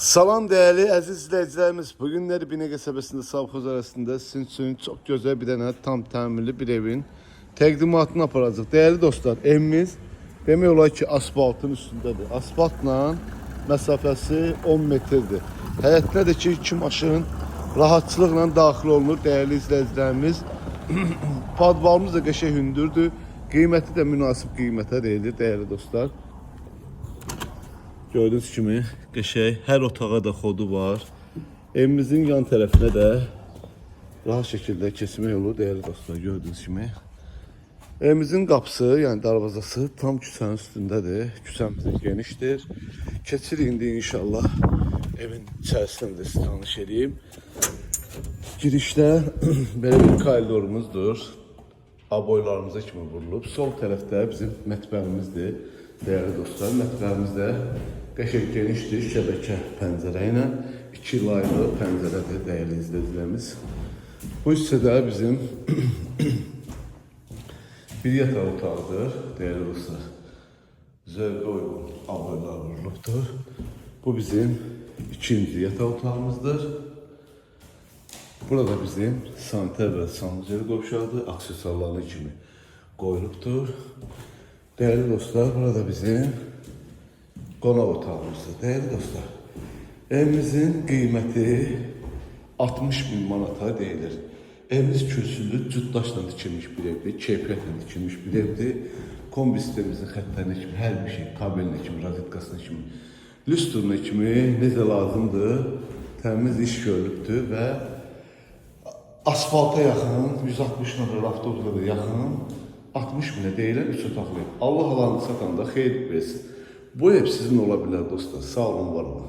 Salam değerli əziz izləyicilərimiz. Bugünləri Binəqə qəsəbəsində Savxoz arasında sizin üçün çox gözəl bir dənə tam təmirli bir evin təqdimatını aparacaq. Değerli dostlar, evimiz demək olar ki asfaltın üstündədir. Asfaltla məsafəsi 10 metrdir. Həyətdə də ki iki maşın rahatçılıqla daxil olunur değerli izləyicilərimiz. Padvalımız da qəşəng hündürdür. Qiyməti də münasib qiymətə deyilir değerli dostlar. Gördüğünüz kimi qəşəng, hər otağa da xodu var. Evimizin yan tərəfinə də rahat şəkildə keçmək olur değerli dostlar, gördüğünüz kimi. Evimizin qapısı, yəni darvazası tam küçənin üstündədir. Küçəmiz də genişdir. Keçirik indi inşallah evin içərisində də sizi tanış edeyim. Girişdə belə bir koridorumuzdur. Aboylarımıza kimi vurulub. Sol tərəfdə bizim mətbəximizdir. Değerli dostlar, mətbəximiz də qəşəng genişdir, şəbəkə pəncərə ilə 2 laylı pəncərədir değerli izləyicilərimiz. Bu hissədə bizim bir yataq otağıdır değerli dostlar. Zövqə uyğun aboylar vurulubdur. Bu bizim ikinci yataq otağımızdır. Burada bizim sanitər və sanuceri qovşağı aksesuarları kimi qoyulubdur. Değerli dostlar, burada bizim qonaq otağımızdır. Değerli dostlar, evimizin qiyməti 60 bin manata deyilir. Evimiz kürsülü, cütdaşla dikilmiş bir evdir, keyfiyyətlə dikilmiş bir evdir. Kombi sistemimizin xəttlərinə kimi, hər bir şey, kabelinə kimi, rozetkasına kimi, lüstruna kimi necə lazımdır, təmiz iş görülübdür və asfalta yaxın, 160 metr avtobusla da yaxın, 60 binə deyilən 3 otaqlı ev. Allah alanı satanda xeyir versin. Bu ev sizin ola bilər dostlar. Sağ olun, var olun.